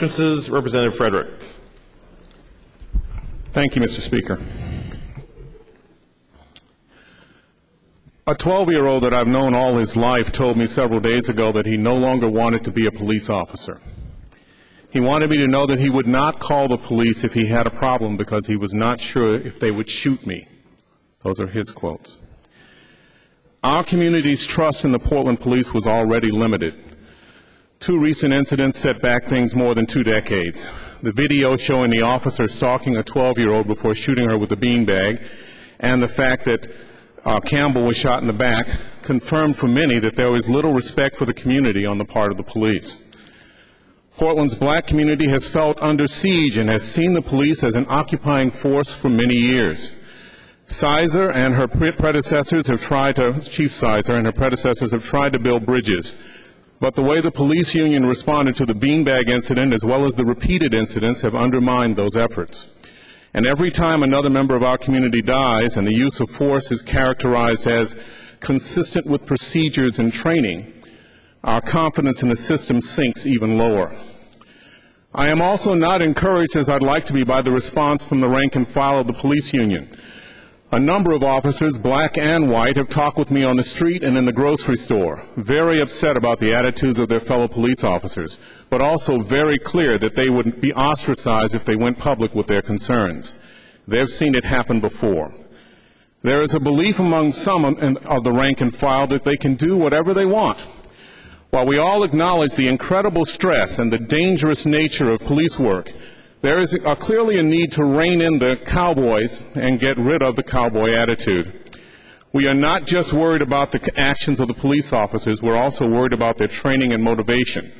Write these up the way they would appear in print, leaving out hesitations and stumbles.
Remonstrances, Representative Frederick. Thank you, Mr. Speaker. A 12-year-old that I've known all his life told me several days ago that he no longer wanted to be a police officer. He wanted me to know that he would not call the police if he had a problem because he was not sure if they would shoot me. Those are his quotes. Our community's trust in the Portland police was already limited. 2 recent incidents set back things more than 2 decades. The video showing the officer stalking a 12-year-old before shooting her with a beanbag, and the fact that Campbell was shot in the back confirmed for many that there was little respect for the community on the part of the police. Portland's black community has felt under siege and has seen the police as an occupying force for many years. Sizer and her predecessors have tried to, Chief Sizer and her predecessors have tried to build bridges. But the way the police union responded to the beanbag incident as well as the repeated incidents have undermined those efforts. And every time another member of our community dies and the use of force is characterized as consistent with procedures and training, our confidence in the system sinks even lower. I am also not encouraged, as I'd like to be, by the response from the rank and file of the police union. A number of officers, black and white, have talked with me on the street and in the grocery store, very upset about the attitudes of their fellow police officers, but also very clear that they would be ostracized if they went public with their concerns. They've seen it happen before. There is a belief among some of the rank and file that they can do whatever they want. While we all acknowledge the incredible stress and the dangerous nature of police work, there is clearly a need to rein in the cowboys and get rid of the cowboy attitude. We are not just worried about the actions of the police officers, we're also worried about their training and motivation.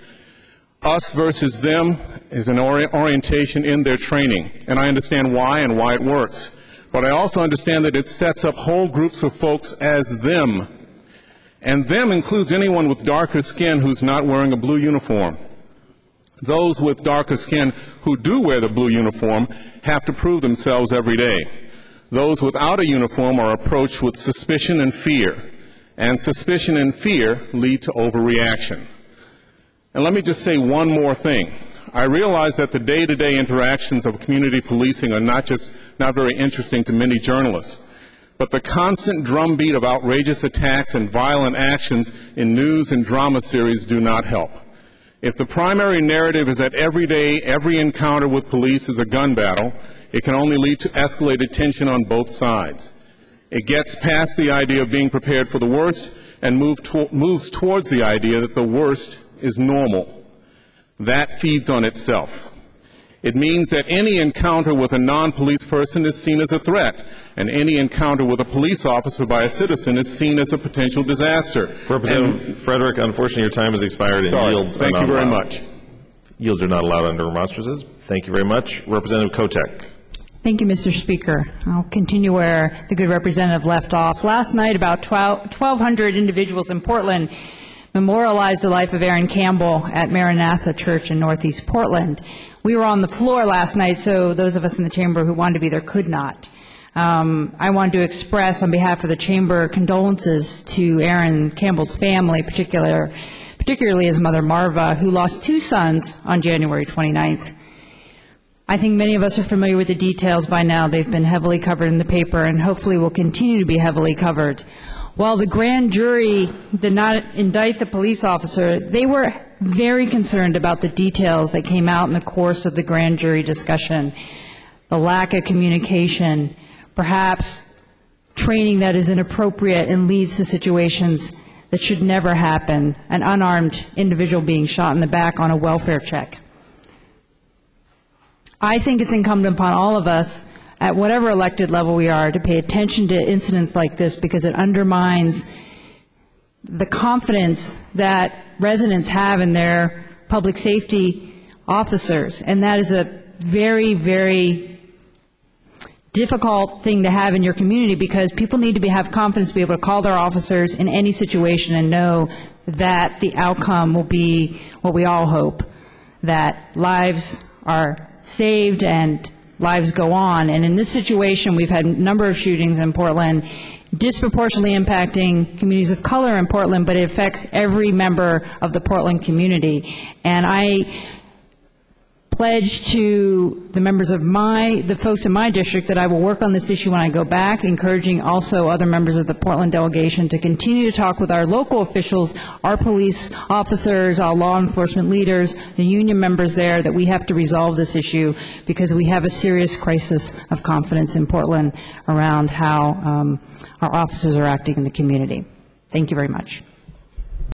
Us versus them is an orientation in their training, and I understand why and why it works. But I also understand that it sets up whole groups of folks as them. And them includes anyone with darker skin who's not wearing a blue uniform. Those with darker skin who do wear the blue uniform have to prove themselves every day. Those without a uniform are approached with suspicion and fear, and suspicion and fear lead to overreaction. And let me just say one more thing. I realize that the day-to-day interactions of community policing are not very interesting to many journalists, but the constant drumbeat of outrageous attacks and violent actions in news and drama series do not help. If the primary narrative is that every day, every encounter with police is a gun battle, it can only lead to escalated tension on both sides. It gets past the idea of being prepared for the worst and moves towards the idea that the worst is normal. That feeds on itself. It means that any encounter with a non-police person is seen as a threat, and any encounter with a police officer by a citizen is seen as a potential disaster. Representative Frederick, unfortunately your time has expired and yields Thank you very much. Yields are not allowed under remonstrances. Thank you very much. Representative Kotek. Thank you, Mr. Speaker. I'll continue where the good representative left off. Last night, about 1,200 individuals in Portland memorialized the life of Aaron Campbell at Maranatha Church in Northeast Portland. We were on the floor last night, so those of us in the chamber who wanted to be there could not. I wanted to express on behalf of the chamber condolences to Aaron Campbell's family, particularly his mother Marva, who lost 2 sons on January 29th. I think many of us are familiar with the details by now. They've been heavily covered in the paper and hopefully will continue to be heavily covered. While the grand jury did not indict the police officer, they were very concerned about the details that came out in the course of the grand jury discussion, the lack of communication, perhaps training that is inappropriate and leads to situations that should never happen, an unarmed individual being shot in the back on a welfare check. I think it's incumbent upon all of us at whatever elected level we are to pay attention to incidents like this because it undermines the confidence that residents have in their public safety officers. And that is a very, very difficult thing to have in your community because people need to have confidence to be able to call their officers in any situation and know that the outcome will be what we all hope, that lives are saved and lives go on. And in this situation, we've had a number of shootings in Portland, disproportionately impacting communities of color in Portland, but it affects every member of the Portland community. And I pledge to the members of the folks in my district that I will work on this issue when I go back, encouraging also other members of the Portland delegation to continue to talk with our local officials, our police officers, our law enforcement leaders, the union members there, that we have to resolve this issue because we have a serious crisis of confidence in Portland around how our officers are acting in the community. Thank you very much.